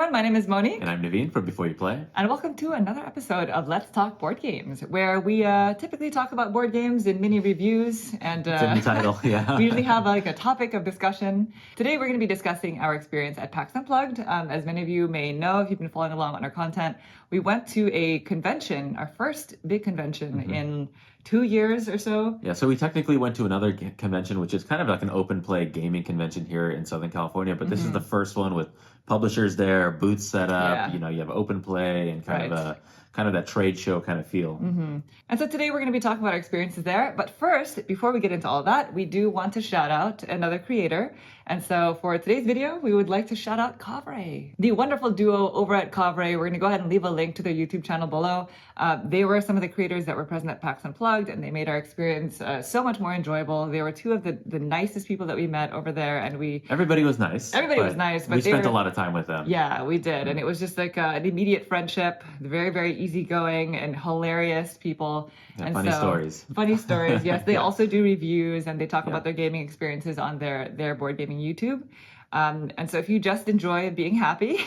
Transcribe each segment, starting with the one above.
everyone, my name is Moni. And I'm Naveen from Before You Play. And welcome to another episode of Let's Talk Board Games, where we typically talk about board games in mini reviews. And It's in the title, yeah. we usually have a topic of discussion. Today we're going to be discussing our experience at PAX Unplugged. As many of you may know, if you've been following along on our content, we went to a convention, our first big convention in 2 years or so. Yeah, so we technically went to another convention, which is kind of like an open play gaming convention here in Southern California. But this is the first one with publishers there, booths set up. Yeah. You know, you have open play and kind of that trade show kind of feel. And so today we're going to be talking about our experiences there. But first, before we get into all that, we do want to shout out another creator. And so for today's video, we would like to shout out Kavre, the wonderful duo over at Kavre. We're going to go ahead and leave a link to their YouTube channel below. They were some of the creators that were present at PAX Unplugged, and they made our experience so much more enjoyable. They were two of the nicest people that we met over there, and Everybody was nice. Everybody was nice, but we spent a lot of time with them. Yeah, we did, and it was just like an immediate friendship. Very, very easygoing and hilarious people. Yeah, and funny stories. Funny stories. Yes, they also do reviews, and they talk about their gaming experiences on their board gaming YouTube. And so if you just enjoy being happy,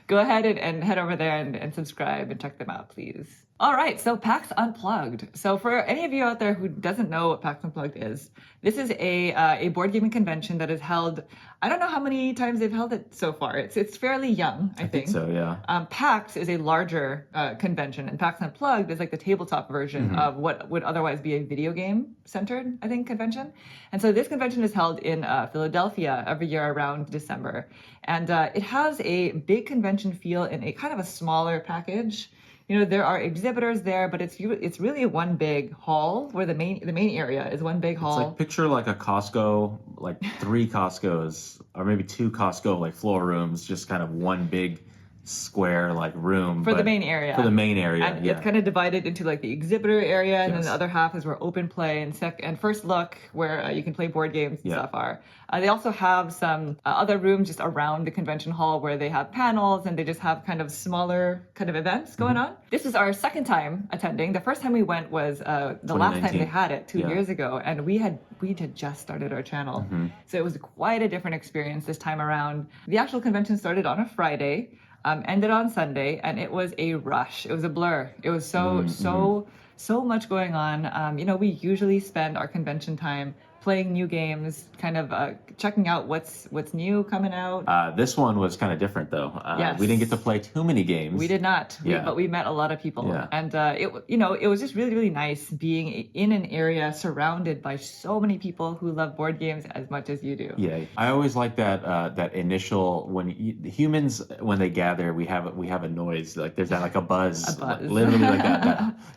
go ahead and head over there and subscribe and check them out, please. All right, so PAX Unplugged. So for any of you out there who doesn't know what PAX Unplugged is, this is a board gaming convention that is held. I don't know how many times they've held it so far. It's fairly young, I think. So, yeah. PAX is a larger convention, and PAX Unplugged is like the tabletop version of what would otherwise be a video game centered, I think, convention. And so this convention is held in Philadelphia every year around December. And it has a big convention feel in a kind of a smaller package. You know, there are exhibitors there, but it's really one big hall where the main area is one big hall. It's like picture like a Costco, like 3 Costcos, or maybe 2 Costco like floor rooms, just kind of one big square like room for the main area. For the main area, and it's kind of divided into like the exhibitor area, and then the other half is where open play and first look, where you can play board games and stuff are. They also have some other rooms just around the convention hall where they have panels and they just have kind of smaller kind of events going on. This is our second time attending. The first time we went was the last time they had it 2 years ago, and we had just started our channel. So it was quite a different experience this time around. The actual convention started on a Friday. Ended on Sunday, and it was a rush. It was a blur. It was so much going on. You know, we usually spend our convention time playing new games, kind of checking out what's new coming out. This one was kind of different, though. Yes. We didn't get to play too many games. We did not, but we met a lot of people. Yeah. And it was just really, really nice being in an area surrounded by so many people who love board games as much as you do. Yeah, I always like that initial the humans when they gather, we have a noise, like there's that like a buzz. Literally like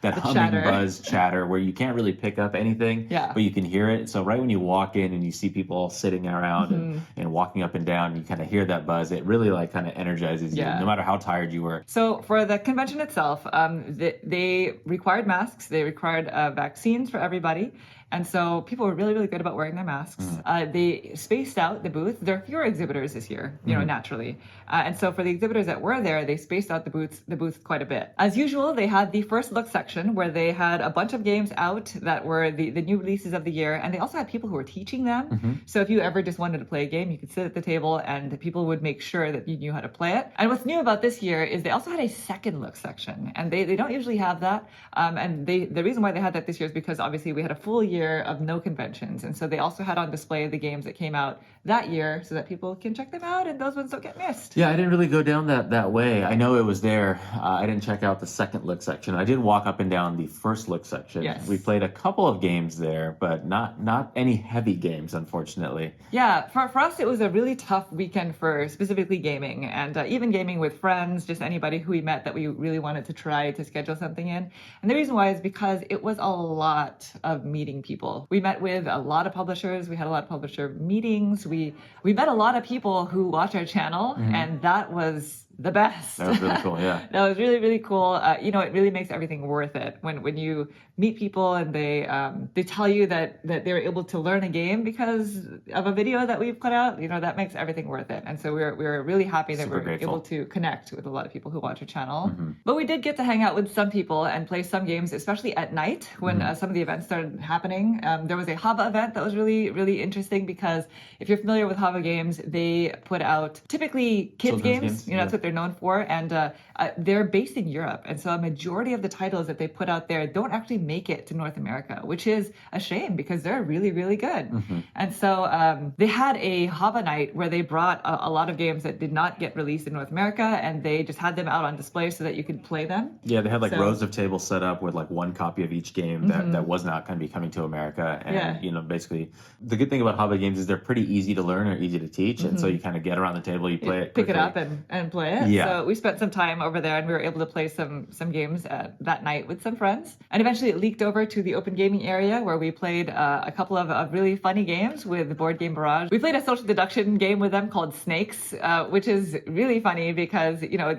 that humming chatter. Buzz chatter where you can't really pick up anything, but you can hear it. So right when you walk in and you see people sitting around and walking up and down, you kind of hear that buzz. It really like kind of energizes you, no matter how tired you were. So for the convention itself, they required masks. They required vaccines for everybody. And so people were really, really good about wearing their masks. They spaced out the booth. There are fewer exhibitors this year, you know, naturally. And so for the exhibitors that were there, they spaced out the booth quite a bit. As usual, they had the first look section where they had a bunch of games out that were the new releases of the year. And they also had people who were teaching them. So if you ever just wanted to play a game, you could sit at the table and the people would make sure that you knew how to play it. And what's new about this year is they also had a second look section. And they don't usually have that. And the reason why they had that this year is because obviously we had a full year of no conventions, and so they also had on display the games that came out that year so that people can check them out and those ones don't get missed. Yeah, I didn't really go down that way. I know it was there. I didn't check out the second look section. I did walk up and down the first look section. Yes. We played a couple of games there, but not any heavy games, unfortunately. Yeah, for us it was a really tough weekend for specifically gaming, and even gaming with friends, just anybody who we met that we really wanted to try to schedule something in. And the reason why is because it was a lot of meeting people. We met with a lot of publishers. We had a lot of publisher meetings. We met a lot of people who watch our channel, and that was the best. That was really cool, yeah. That was really, really cool. You know, it really makes everything worth it when you meet people and they tell you that they were able to learn a game because of a video that we've put out. You know, that makes everything worth it. And so we're really happy that we're able to connect with a lot of people who watch our channel. But we did get to hang out with some people and play some games, especially at night when some of the events started happening. There was a Hava event that was really, really interesting because if you're familiar with Hava games, they put out typically kids games. You know, that's what they're they're known for, and they're based in Europe. And so a majority of the titles that they put out there don't actually make it to North America, which is a shame because they're really, really good. And so they had a Haba night where they brought a lot of games that did not get released in North America, and they just had them out on display so that you could play them. Yeah, they had like rows of tables set up with like one copy of each game that was not going to be coming to America. And, you know, basically the good thing about Haba games is they're pretty easy to learn or easy to teach. And so you kind of get around the table, you play it quickly. Pick it up and play it. Yeah. So we spent some time over there and we were able to play some games that night with some friends. And eventually it leaked over to the open gaming area where we played a couple of really funny games with the Board Game Barrage. We played a social deduction game with them called Snakes, which is really funny because, you know,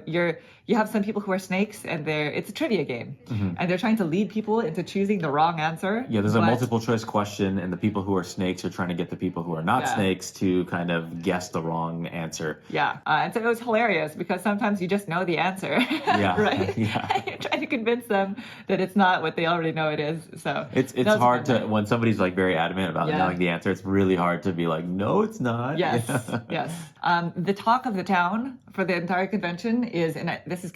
you have some people who are snakes and it's a trivia game and they're trying to lead people into choosing the wrong answer. Yeah, there's a multiple choice question and the people who are snakes are trying to get the people who are not snakes to kind of guess the wrong answer. Yeah, and so it was hilarious because sometimes you just know the answer, right? Yeah. And you're trying to convince them that it's not what they already know it is. So it's hard to, when somebody's like very adamant about knowing the answer, it's really hard to be like, no, it's not. Yes, yes. The talk of the town for the entire convention is, and this is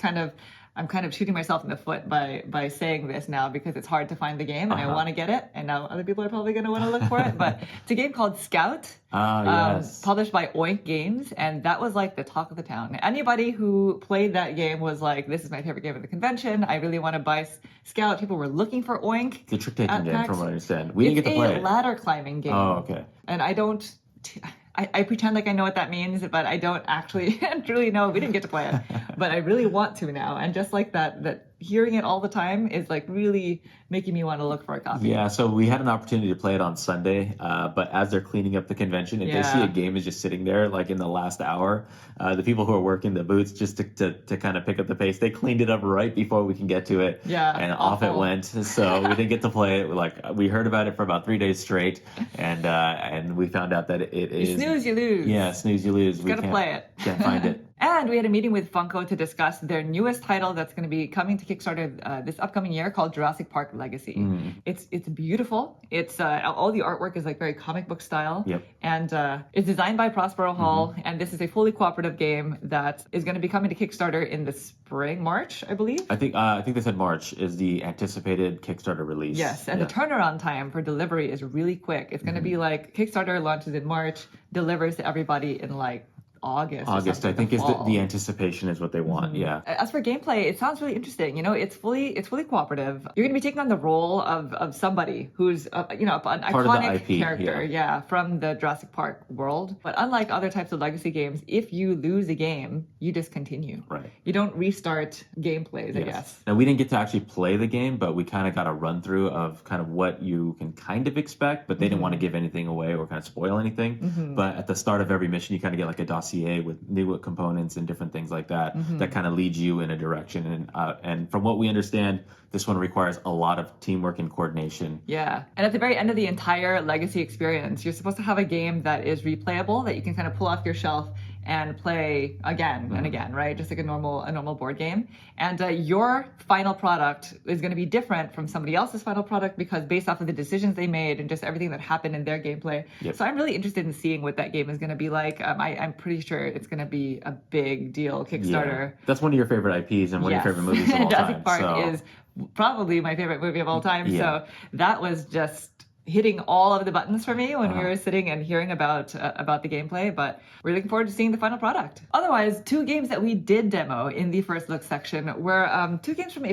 I'm kind of shooting myself in the foot by saying this now because it's hard to find the game and I want to get it, and now other people are probably going to want to look for it. But it's a game called Scout, published by Oink Games, and that was like the talk of the town. Anybody who played that game was like, "This is my favorite game of the convention. I really want to buy Scout." People were looking for Oink. It's a trick-taking game, from what I understand. We didn't get to play it. It's a ladder climbing game. Oh, okay. And I pretend like I know what that means, but I don't actually truly know. We didn't get to play it, but I really want to now. And just like that hearing it all the time is like really making me want to look for a copy. Yeah, so we had an opportunity to play it on Sunday, but as they're cleaning up the convention, if they see a game is just sitting there like in the last hour, the people who are working the booths just to kind of pick up the pace, they cleaned it up right before we can get to it. Yeah, and off it went. So we didn't get to play it. We heard about it for about 3 days straight, and we found out that it is. You snooze, you lose. Yeah, snooze, you lose. We gotta play it. Can't find it. And we had a meeting with Funko to discuss their newest title that's going to be coming to Kickstarter this upcoming year called Jurassic Park Legacy. It's beautiful. It's all the artwork is like very comic book style. Yep. And it's designed by Prospero Hall. And this is a fully cooperative game that is going to be coming to Kickstarter in the spring, March, I believe. I think they said March is the anticipated Kickstarter release. Yes, and the turnaround time for delivery is really quick. It's going to be like Kickstarter launches in March, delivers to everybody in like August, I think is the anticipation is what they want. Yeah. As for gameplay, it sounds really interesting. You know, it's fully cooperative. You're going to be taking on the role of somebody who's an iconic character, from the Jurassic Park world. But unlike other types of legacy games, if you lose a game, you discontinue. Right. You don't restart gameplays, I guess. Now we didn't get to actually play the game, but we kind of got a run through of kind of what you can kind of expect, but they didn't want to give anything away or kind of spoil anything. But at the start of every mission, you kind of get like a dossier with new components and different things like that that kind of leads you in a direction. And from what we understand, this one requires a lot of teamwork and coordination. Yeah. And at the very end of the entire legacy experience, you're supposed to have a game that is replayable, that you can kind of pull off your shelf and play again and again, right? Just like a normal board game. And your final product is going to be different from somebody else's final product because based off of the decisions they made and just everything that happened in their gameplay. Yep. So I'm really interested in seeing what that game is going to be like. I'm pretty sure it's going to be a big deal Kickstarter. Yeah. That's one of your favorite IPs and one of your favorite movies of all Jurassic time. Park is probably my favorite movie of all time. So that was just hitting all of the buttons for me when we were sitting and hearing about the gameplay, but we're looking forward to seeing the final product. Otherwise, 2 games that we did demo in the first look section were 2 games from a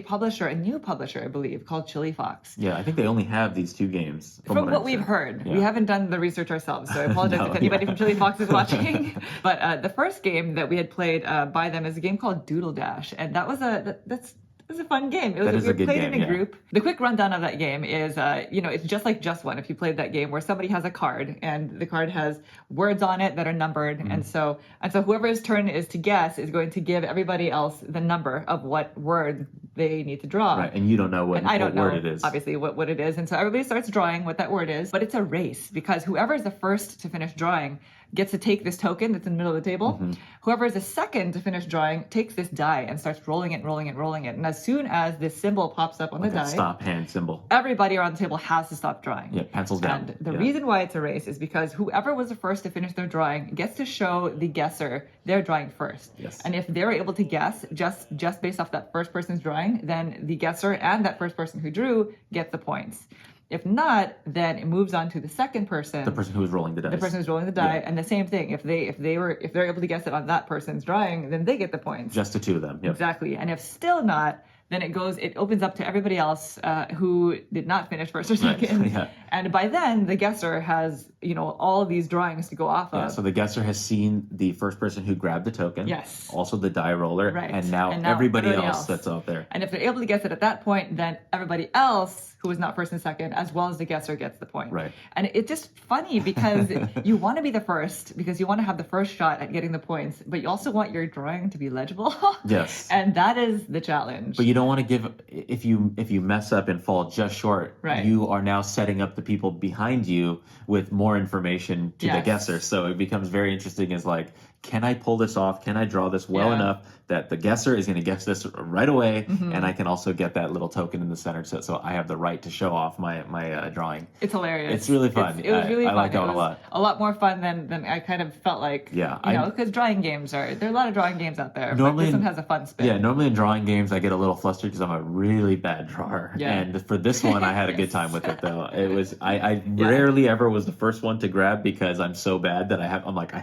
new publisher, I believe, called Chili Fox. Yeah, I think they only have these 2 games. From what we've heard. Yeah. We haven't done the research ourselves, so I apologize if anybody from Chili Fox is watching. But the first game that we had played by them is a game called Doodle Dash, and that was It was a fun game. We played in a group. The quick rundown of that game is, it's just like Just One. If you played that game, where somebody has a card and the card has words on it that are numbered, and so whoever's turn is to guess is going to give everybody else the number of what word they need to draw. Right, and you don't know what word it is. Obviously, what it is, and so everybody starts drawing what that word is. But it's a race because whoever is the first to finish drawing, gets to take this token that's in the middle of the table. Whoever is the second to finish drawing takes this die and starts rolling it. And as soon as this symbol pops up on the die, stop hand symbol, everybody around the table has to stop drawing. Yeah, pencils down. And the reason why it's a race is because whoever was the first to finish their drawing gets to show the guesser their drawing first. Yes. And if they're able to guess just based off that first person's drawing, then the guesser and that first person who drew get the points. If not, then it moves on to the second person. The person who was rolling the dice. The person who's rolling the die, and the same thing. If they're able to guess it on that person's drawing, then they get the points. Just the two of them. Yep. Exactly. And if still not, then it opens up to everybody else who did not finish first or second. Yeah. And by then, the guesser has, all these drawings to go off of. Yeah, so the guesser has seen the first person who grabbed the token. Yes. Also the die roller. Right. And now everybody else that's out there. And if they're able to guess it at that point, then everybody else who was not first and second, as well as the guesser, gets the point. Right. And it's just funny because you want to be the first because you want to have the first shot at getting the points, but you also want your drawing to be legible. Yes. And that is the challenge. But you don't want to give, if you mess up and fall just short, right. You are now setting up the people behind you with more information to the guesser. So it becomes very interesting as like, can I pull this off? Can I draw this well enough that the guesser is going to guess this right away, and I can also get that little token in the center, so I have the right to show off my drawing. It's hilarious. It's really fun. It was really fun. I like that one a lot. A lot more fun than I kind of felt like. Yeah, because drawing games there are a lot of drawing games out there. Normally, but this one has a fun spin. Yeah, normally in drawing games I get a little flustered because I'm a really bad drawer. Yeah. And for this one I had a good time with it though. It was I rarely ever was the first one to grab because I'm so bad that I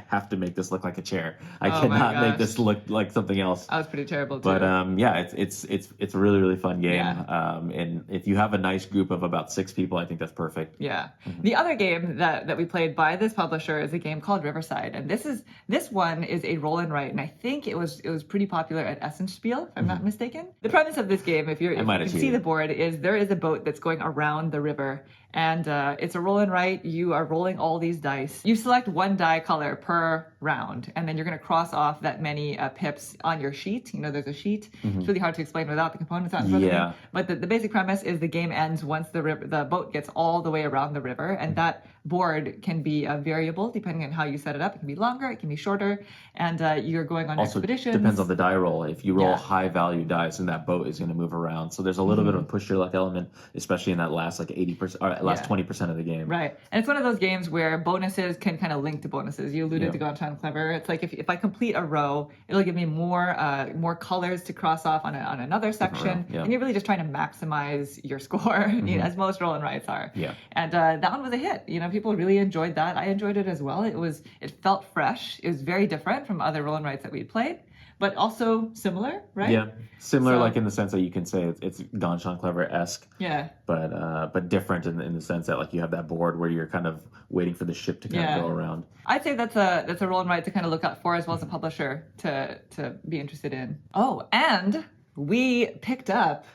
have to make this look like a chair. I cannot make this look like something else. I was pretty terrible too. But it's a really, really fun game. Yeah. And if you have a nice group of about 6 people, I think that's perfect. Yeah. The other game that we played by this publisher is a game called Riverside, and this one is a roll and write, and I think it was pretty popular at Essenspiel, if I'm not mistaken. The premise of this game, if you can see the board, is there is a boat that's going around the river. And it's a roll and write. You are rolling all these dice. You select one die color per round, and then you're going to cross off that many pips on your sheet. There's a sheet. It's really hard to explain without the components out in front of me. But the basic premise is the game ends once the boat gets all the way around the river, and that board can be a variable depending on how you set it up. It can be longer, it can be shorter, and you're going on expeditions. Also depends on the die roll. If you roll high value dice, then that boat is going to move around. So there's a little bit of a push your luck element, especially in that last 80% or last 20% of the game. Right. And it's one of those games where bonuses can kind of link to bonuses. You alluded to Gone Time Clever. It's like if I complete a row, it'll give me more colors to cross off on another section. And you're really just trying to maximize your score, as most roll and writes are. Yeah. And that one was a hit. People really enjoyed that. I enjoyed it as well. It felt fresh. It was very different from other roll and writes that we'd played, but also similar, right? Yeah, similar, like in the sense that you can say it's Gone Time Clever-esque. Yeah. But different in the sense that like you have that board where you're kind of waiting for the ship to kind of go around. I'd say that's a roll and write to kind of look out for, as well as a publisher to be interested in. Oh, and we picked up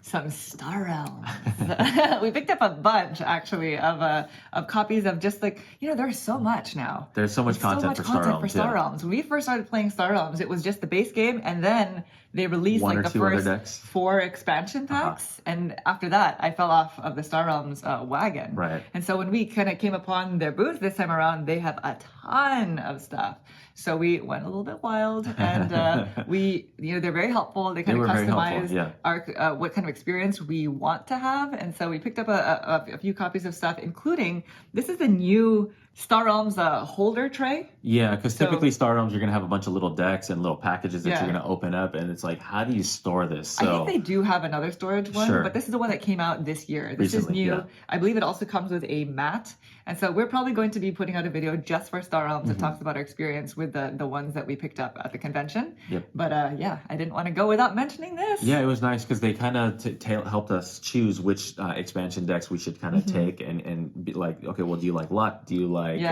some Star Realms. We picked up a bunch, actually, of copies of just there's so much now. There's so much content for Star Realms. When we first started playing Star Realms, it was just the base game, and then they released the first 4 expansion packs. And after that, I fell off of the Star Realms wagon. Right. And so when we kind of came upon their booth this time around, they have a ton of stuff. So we went a little bit wild, and they're very helpful. They kind of customize our what kind of experience we want to have. And so we picked up a few copies of stuff, including this is the new Star Realms holder tray. Yeah, because typically Star Realms, you're going to have a bunch of little decks and little packages that you're going to open up, and it's like, how do you store this? So, I think they do have another storage one, but this is the one that came out this year. This is new. Yeah. I believe it also comes with a mat. And so we're probably going to be putting out a video just for Star Realms that talks about our experience with the ones that we picked up at the convention. Yep. But I didn't want to go without mentioning this. Yeah, it was nice because they kind of helped us choose which expansion decks we should kind of take and be like, okay, well, do you like luck? Do you like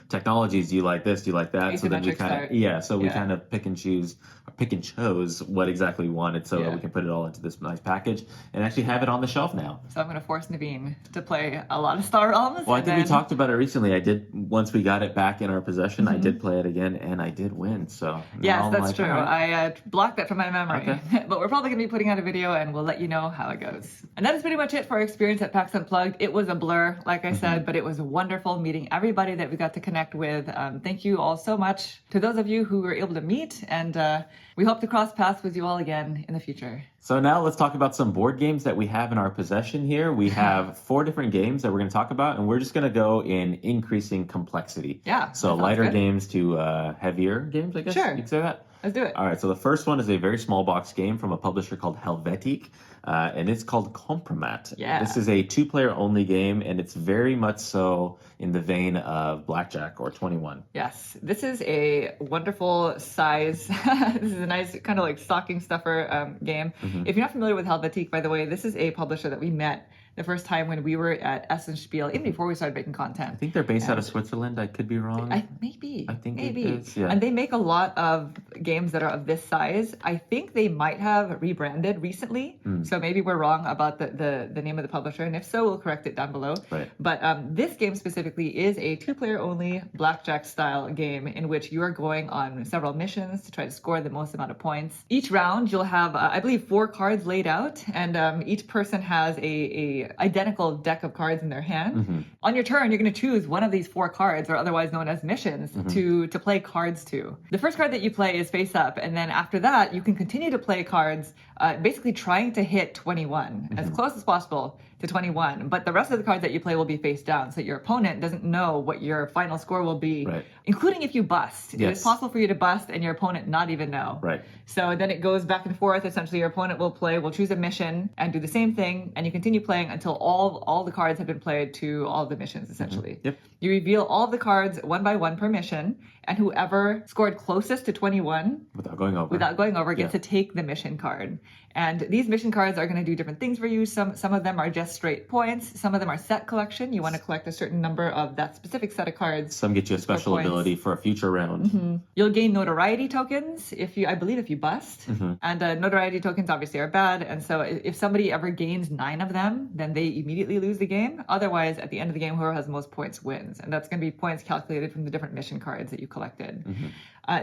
technologies? Do you like this? Do you like that? So then we kind of we kind of pick and chose what exactly we wanted so that we can put it all into this nice package and actually have it on the shelf now. So I'm going to force Naveen to play a lot of Star Realms. Well, I think we talked about it recently. I did, once we got it back in our possession, I did play it again and I did win. So yes, that's true. I blocked that from my memory. Okay. But we're probably going to be putting out a video and we'll let you know how it goes. And that is pretty much it for our experience at PAX Unplugged. It was a blur, like I said, but it was wonderful meeting everybody everybody that we got to connect with. Thank you all so much to those of you who were able to meet, and we hope to cross paths with you all again in the future. So now let's talk about some board games that we have in our possession here. We have 4 different games that we're going to talk about, and we're just going to go in increasing complexity. Yeah. So lighter games to heavier games, I guess. Sure. You could say that. Let's do it. All right, so the first one is a very small box game from a publisher called Helvetic, and it's called Kompromat. Yeah. This is a 2-player only game, and it's very much so in the vein of Blackjack or 21. Yes, this is a wonderful size. This is a nice kind of like stocking stuffer game. If you're not familiar with Helvetic, by the way, this is a publisher that we met the first time when we were at Essenspiel, even before we started making content. I think they're based out of Switzerland. I could be wrong. Maybe. I think maybe. it is, yeah. And they make a lot of games that are of this size. I think they might have rebranded recently. So maybe we're wrong about the name of the publisher. And if so, we'll correct it down below. Right. But this game specifically is a 2-player only blackjack style game in which you are going on several missions to try to score the most amount of points. Each round, you'll have, I believe, 4 cards laid out. And each person has a identical deck of cards in their hand. On your turn, you're going to choose one of these 4 cards, or otherwise known as missions, to play cards to. The first card that you play is face up, and then after that, you can continue to play cards, basically trying to hit 21, as close as possible to 21. But the rest of the cards that you play will be face down, so your opponent doesn't know what your final score will be, including if you bust. It is possible for you to bust and your opponent not even know. Right. So then it goes back and forth. Essentially, your opponent will choose a mission and do the same thing, and you continue playing until all the cards have been played to all the missions, essentially. Yep. You reveal all the cards one by one per mission, and whoever scored closest to 21 without going over gets to take the mission card. And these mission cards are going to do different things for you. Some of them are just straight points. Some of them are set collection. You want to collect a certain number of that specific set of cards. Some get you a special ability for a future round. You'll gain notoriety tokens if you bust. And notoriety tokens obviously are bad. And so if somebody ever gains 9 of them, then they immediately lose the game. Otherwise, at the end of the game, whoever has the most points wins. And that's going to be points calculated from the different mission cards that you collected.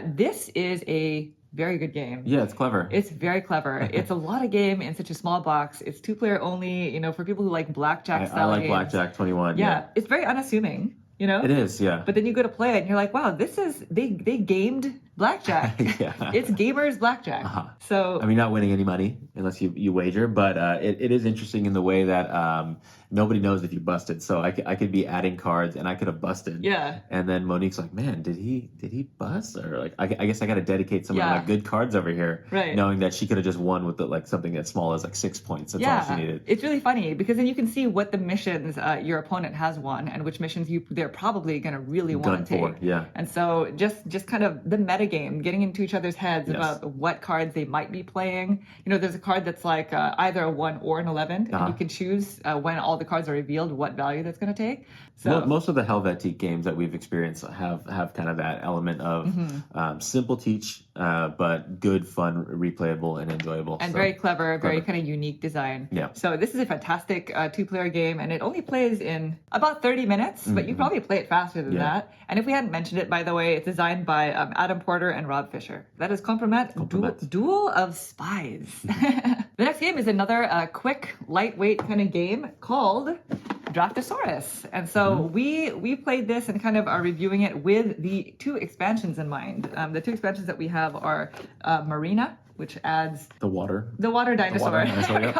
This is a very good game. Yeah, it's clever. It's very clever. It's a lot of game in such a small box. It's 2-player only, for people who like blackjack style I like games. Blackjack 21. Yeah, it's very unassuming, It is, yeah. But then you go to play it and you're like, wow, they gamed blackjack. It's gamers blackjack. So I mean, not winning any money unless you wager, but it is interesting in the way that nobody knows if you busted. So I could be adding cards and I could have busted. Yeah. And then Monique's like, man, did he bust? Or like, I guess I got to dedicate some of my good cards over here, knowing that she could have just won with something as small as like 6 points. That's all she needed. It's really funny because then you can see what the missions your opponent has won and which missions they're probably going to really want to take. Yeah. And so just kind of the metagame, getting into each other's heads about what cards they might be playing. There's a card that's like either a 1 or an 11, and you can choose when all the cards are revealed what value that's going to take. So most of the Helvetic games that we've experienced have kind of that element of simple teach, but good, fun, replayable, and enjoyable. And very clever, very kind of unique design. Yeah. So this is a fantastic 2-player game, and it only plays in about 30 minutes, but you probably play it faster than that. And if we hadn't mentioned it, by the way, it's designed by Adam Porter and Rob Fisher. That is Kompromat. Duel of Spies. The next game is another quick, lightweight kind of game called Draftosaurus. And so we played this and kind of are reviewing it with the 2 expansions in mind. The 2 expansions that we have are Marina, which adds the water dinosaur. The water dinosaur. Yep.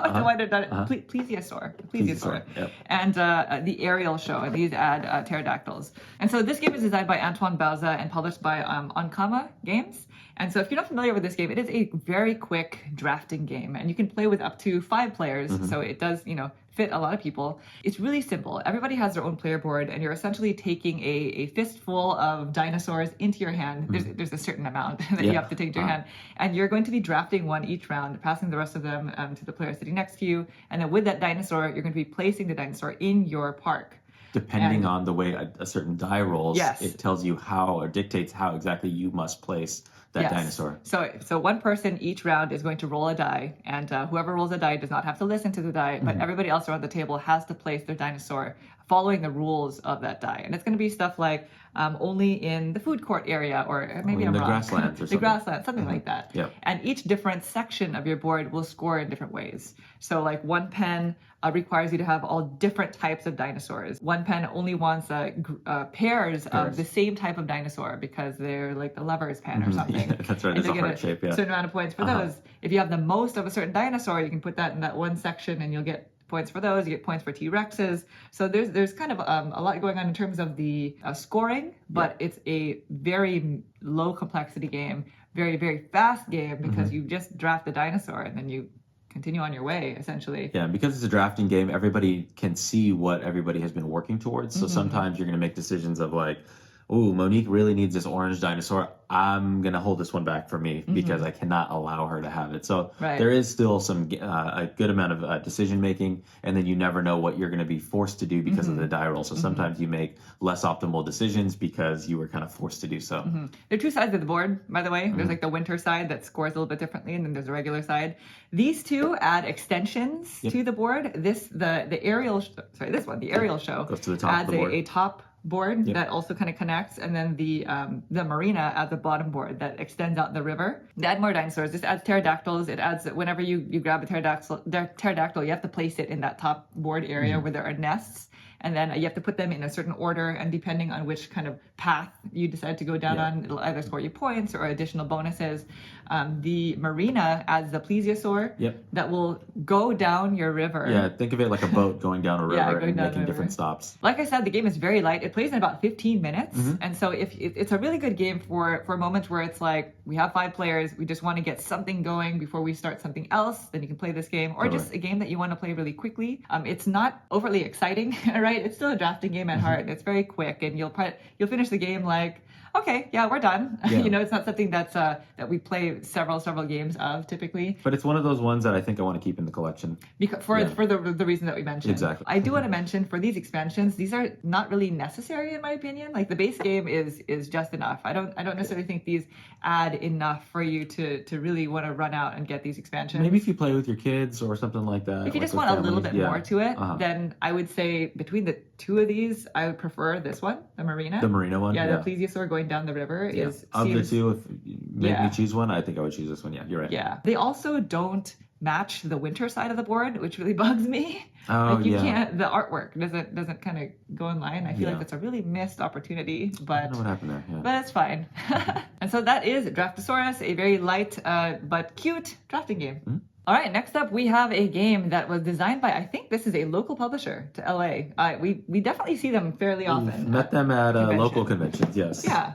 Plesiosaur. Yep. And the aerial show. And these add pterodactyls. And so this game is designed by Antoine Bauza and published by Ankama Games. And so if you're not familiar with this game, it is a very quick drafting game. And you can play with up to 5 players. So it does, fit a lot of people. It's really simple. Everybody has their own player board, and you're essentially taking a fistful of dinosaurs into your hand. There's a certain amount that you have to take to your hand. And you're going to be drafting one each round, passing the rest of them to the player sitting next to you. And then with that dinosaur, you're going to be placing the dinosaur in your park. Depending on the way a certain die rolls, it tells you how or dictates how exactly you must place that dinosaur. So one person each round is going to roll a die, and whoever rolls a die does not have to listen to the die, but everybody else around the table has to place their dinosaur following the rules of that die. And it's going to be stuff like only in the food court area, or maybe in I'm the wrong. grasslands or The something. grasslands, something like that. Yep. And each different section of your board will score in different ways. So like one pen requires you to have all different types of dinosaurs. One pen only wants pairs of the same type of dinosaur because they're like the lover's pen or something. Yeah, that's right. There's a heart shape. Yeah. Certain amount of points for those. If you have the most of a certain dinosaur, you can put that in that one section, and you'll get points for those. You get points for T-Rexes. So there's kind of a lot going on in terms of the scoring, but it's a very low complexity game, very, very fast game, because you just draft the dinosaur and then you continue on your way, essentially. Yeah, because it's a drafting game, everybody can see what everybody has been working towards. So sometimes you're going to make decisions of like, oh, Monique really needs this orange dinosaur. I'm going to hold this one back for me because I cannot allow her to have it. So there is still some a good amount of decision making, and then you never know what you're going to be forced to do because of the die roll. So sometimes you make less optimal decisions because you were kind of forced to do so. There are two sides of the board, by the way. There's like the winter side that scores a little bit differently, and then there's a regular side. These two add extensions to the board. The aerial show goes to the top adds of the board. a top board that also kind of connects, and then the marina adds a bottom board that extends out the river. They add more dinosaurs. This adds pterodactyls. It adds, whenever you grab a pterodactyl, you have to place it in that top board area where there are nests. And then you have to put them in a certain order, and depending on which kind of path you decide to go down on, it'll either score you points or additional bonuses. The marina adds the plesiosaur that will go down your river. Yeah, think of it like a boat going down a river and making different stops. Like I said, the game is very light. It plays in about 15 minutes. And so it's a really good game for moments where it's like, we have 5 players, we just want to get something going before we start something else, then you can play this game. Or just a game that you want to play really quickly. It's not overly exciting, right? It's still a drafting game at heart. It's very quick, and you'll finish the game like, okay, yeah, we're done. It's not something that's that we play several games of typically. But it's one of those ones that I think I want to keep in the collection. Because for the reason that we mentioned. Exactly. I do want to mention, for these expansions, these are not really necessary in my opinion. Like the base game is just enough. I don't necessarily think these add enough for you to really want to run out and get these expansions. Maybe if you play with your kids or something like that. If you just want a little bit more to it, then I would say between the two of these, I would prefer this one, the marina. The marina one. Yeah, the plesiosaur going down the river is of the two. If you make me choose one, I think I would choose this one. Yeah, you're right. Yeah, they also don't match the winter side of the board, which really bugs me. Oh, like you can't. The artwork doesn't kind of go in line. I feel like that's a really missed opportunity. But I don't know what happened there. Yeah. But it's fine. And so that is Draftosaurus, a very light but cute drafting game. All right, next up we have a game that was designed by, I think this is a local publisher to LA. We definitely see them fairly often. We've met them at local conventions, yes. Yeah.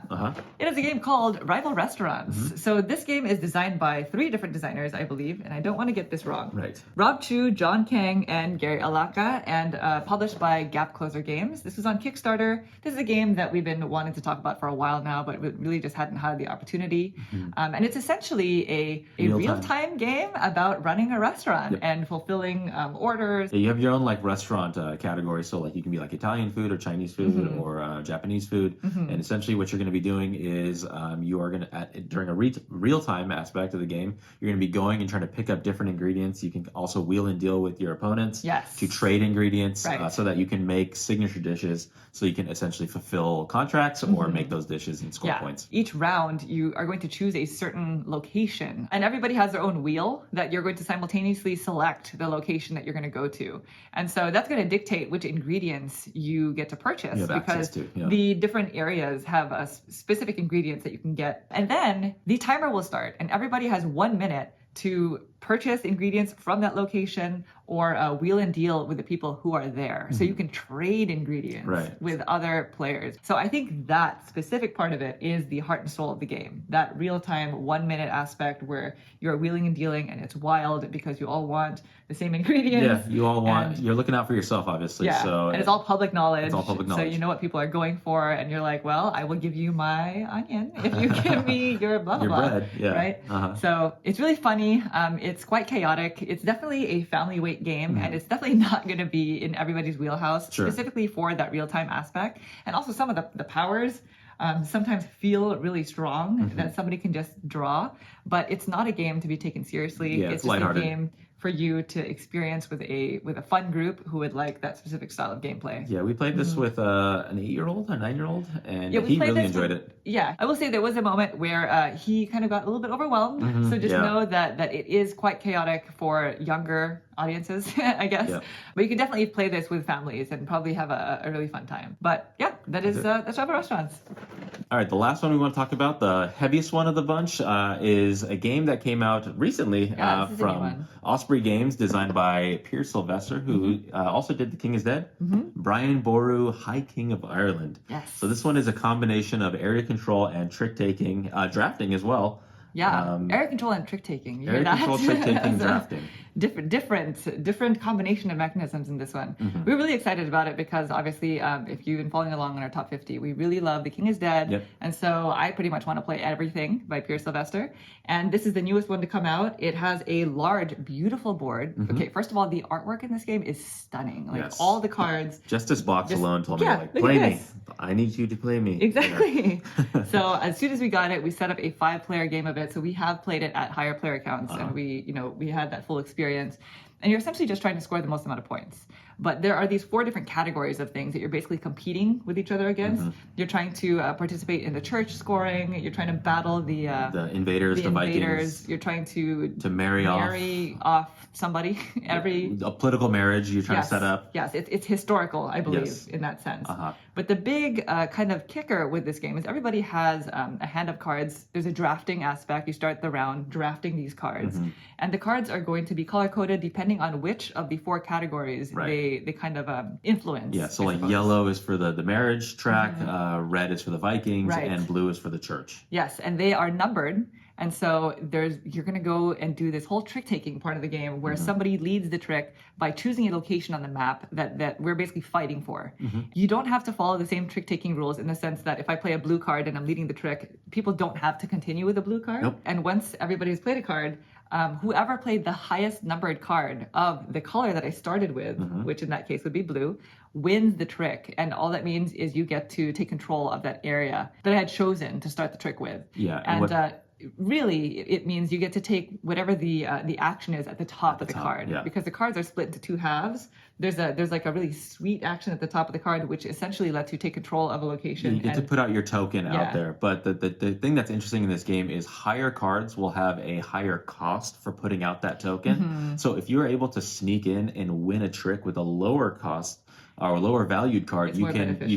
It is a game called Rival Restaurants. So this game is designed by 3 different designers, I believe, and I don't want to get this wrong. Right. Rob Chu, John Kang, and Gary Alaka, and published by Gap Closer Games. This was on Kickstarter. This is a game that we've been wanting to talk about for a while now, but we really just hadn't had the opportunity. And it's essentially a real-time game about running a restaurant and fulfilling orders. Yeah, you have your own like restaurant category, so like you can be like Italian food or Chinese food or Japanese food, and essentially what you're going to be doing is you are going to, during a real-time aspect of the game, you're going to be going and trying to pick up different ingredients. You can also wheel and deal with your opponents to trade ingredients so that you can make signature dishes, so you can essentially fulfill contracts or make those dishes and score points. Each round you are going to choose a certain location, and everybody has their own wheel that you're going to simultaneously select the location that you're going to go to. And so that's going to dictate which ingredients you get to purchase, because the different areas have specific ingredients that you can get. And then the timer will start, and everybody has 1 minute to purchase ingredients from that location or wheel and deal with the people who are there. So you can trade ingredients with other players. So I think that specific part of it is the heart and soul of the game. That real-time 1 minute aspect where you're wheeling and dealing, and it's wild because you all want the same ingredients. Yeah, you all want, you're looking out for yourself, obviously. Yeah, so and it's all public knowledge. It's all public knowledge. So you know what people are going for, and you're like, well, I will give you my onion if you give me your blah, blah, blah. Bread, right? So it's really funny. It's quite chaotic. It's definitely a family weight game, and it's definitely not going to be in everybody's wheelhouse, specifically for that real-time aspect. And also some of the powers sometimes feel really strong that somebody can just draw. but it's not a game to be taken seriously. Yeah, it's just lighthearted. a game for you to experience with a fun group who would like that specific style of gameplay. Yeah, we played this with an 8-year-old, a 9-year-old, and he really enjoyed it. Yeah, I will say there was a moment where he kind of got a little bit overwhelmed. So just know that it is quite chaotic for younger audiences, I guess. Yeah. But you can definitely play this with families and probably have a really fun time. But yeah, that's Java Restaurants. All right, the last one we want to talk about, the heaviest one of the bunch, is a game that came out recently from Osprey Games, designed by Piers Sylvester, who also did The King is Dead. Brian Boru, High King of Ireland. Yes. So this one is a combination of area control and trick-taking, drafting as well. Yeah, area control and trick-taking. Area control, trick-taking, drafting. Different combination of mechanisms in this one. We're really excited about it because obviously, if you've been following along on our top 50, we really love The King is Dead. And so I pretty much want to play everything by Piers Sylvester. And this is the newest one to come out. It has a large, beautiful board. Okay, first of all, the artwork in this game is stunning. Like all the cards. Just this box alone told me, like, play me. I need you to play me. Exactly. So as soon as we got it, we set up a 5-player game of it. So we have played it at higher player counts, and we had that full experience. And you're essentially just trying to score the most amount of points. But there are these 4 different categories of things that you're basically competing with each other against. You're trying to participate in the church scoring. You're trying to battle the invaders, the Vikings. You're trying to marry off somebody. A political marriage you're trying to set up. Yes, it's historical, I believe, in that sense. But the big kind of kicker with this game is everybody has a hand of cards. There's a drafting aspect. You start the round drafting these cards. And the cards are going to be color-coded depending on which of the 4 categories they kind of influence. Yeah, so like yellow is for the marriage track, red is for the Vikings, and blue is for the church. Yes, and they are numbered. And so you're going to go and do this whole trick-taking part of the game where somebody leads the trick by choosing a location on the map that we're basically fighting for. You don't have to follow the same trick-taking rules in the sense that if I play a blue card and I'm leading the trick, people don't have to continue with the blue card. And once everybody's played a card, whoever played the highest numbered card of the color that I started with, which in that case would be blue, wins the trick. And all that means is you get to take control of that area that I had chosen to start the trick with. Yeah. And really, it means you get to take whatever the action is at the top of the card. Because the cards are split into 2 halves. There's like a really sweet action at the top of the card, which essentially lets you take control of a location. You get to put out your token out there. But the thing that's interesting in this game is higher cards will have a higher cost for putting out that token. So if you're able to sneak in and win a trick with a lower cost or lower valued card, you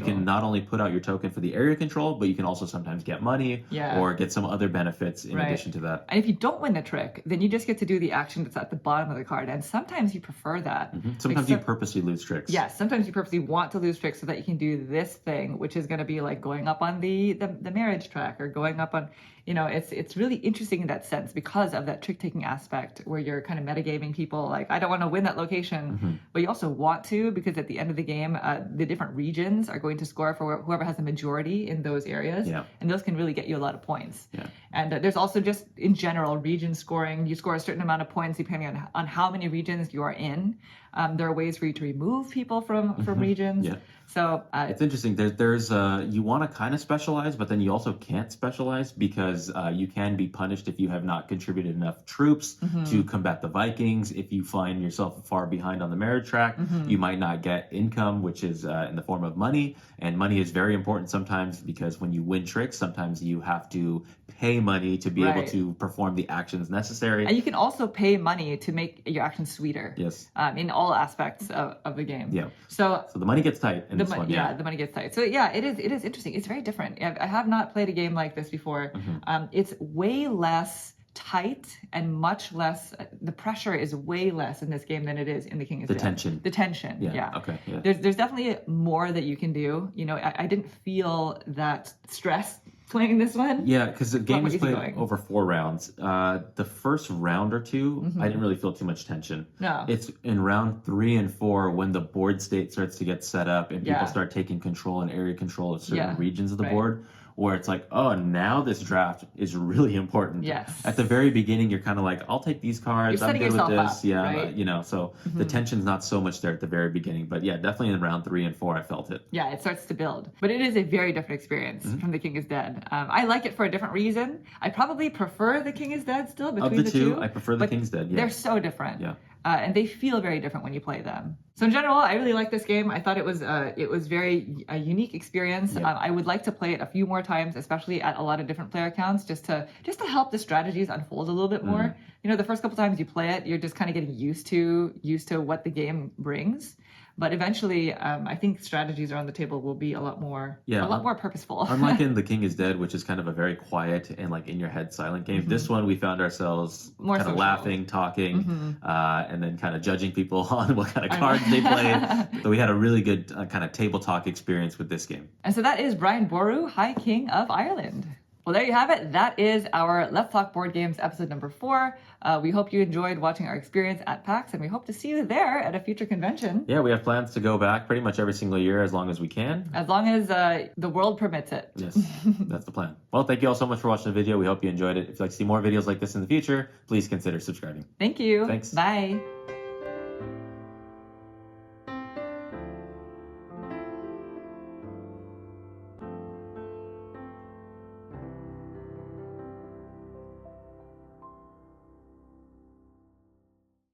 can not only put out your token for the area control, but you can also sometimes get money or get some other benefits in addition to that. And if you don't win the trick, then you just get to do the action that's at the bottom of the card. And sometimes you prefer that. Sometimes you purposely lose tricks. Yes, sometimes you purposely want to lose tricks so that you can do this thing, which is going to be like going up on the marriage track or going up on, it's really interesting in that sense because of that trick-taking aspect where you're kind of metagaming people like, I don't want to win that location, but you also want to because at the end of the game, the different regions are going to score for whoever has the majority in those areas. And those can really get you a lot of points. And there's also just, in general, region scoring. You score a certain amount of points depending on how many regions you are in. There are ways for you to remove people from regions. So it's interesting. There's you want to kind of specialize, but then you also can't specialize because you can be punished if you have not contributed enough troops to combat the Vikings. If you find yourself far behind on the marriage track, you might not get income, which is in the form of money. And money is very important sometimes because when you win tricks, sometimes you have to pay money to be able to perform the actions necessary. And you can also pay money to make your actions sweeter. Yes. In all aspects of the game. So the money gets tight in this one. The money gets tight. So it is interesting. It's very different. I have not played a game like this before. It's way less tight and much less, the pressure is way less in this game than it is in The King is Dead. The tension. Okay. There's definitely more that you can do. I didn't feel that stress playing this one. Yeah, because the game was played over 4 rounds. The first round or 2, I didn't really feel too much tension. No. It's in round 3 and 4 when the board state starts to get set up and people start taking control and area control of certain regions of the board, where it's like, oh, now this draft is really important. Yes. At the very beginning, you're kind of like, I'll take these cards. You're I'm good with this. up, Yeah, right? you know, so the tension's not so much there at the very beginning. But yeah, definitely in round 3 and 4, I felt it. Yeah, it starts to build. But it is a very different experience from The King is Dead. I like it for a different reason. I probably prefer The King is Dead still between of the two. I prefer The but King's Dead. Yeah. They're so different. Yeah. And they feel very different when you play them. So in general, I really like this game. I thought it was very a unique experience. Yeah. I would like to play it a few more times, especially at a lot of different player counts, just to help the strategies unfold a little bit more. You know, the first couple times you play it, you're just kind of getting used to what the game brings. But eventually, I think strategies around the table will be a lot more purposeful. Unlike in The King is Dead, which is kind of a very quiet and like in your head silent game, this one we found ourselves more kind of social. laughing, talking, and then kind of judging people on what kind of cards they played. So we had a really good kind of table talk experience with this game. And so that is Brian Boru, High King of Ireland. Well, there you have it. That is our Let's Talk Board Games episode number 4. We hope you enjoyed watching our experience at PAX, and we hope to see you there at a future convention. Yeah, we have plans to go back pretty much every single year as long as we can. As long as the world permits it. Yes, that's the plan. Well, thank you all so much for watching the video. We hope you enjoyed it. If you'd like to see more videos like this in the future, please consider subscribing. Thank you. Thanks. Bye.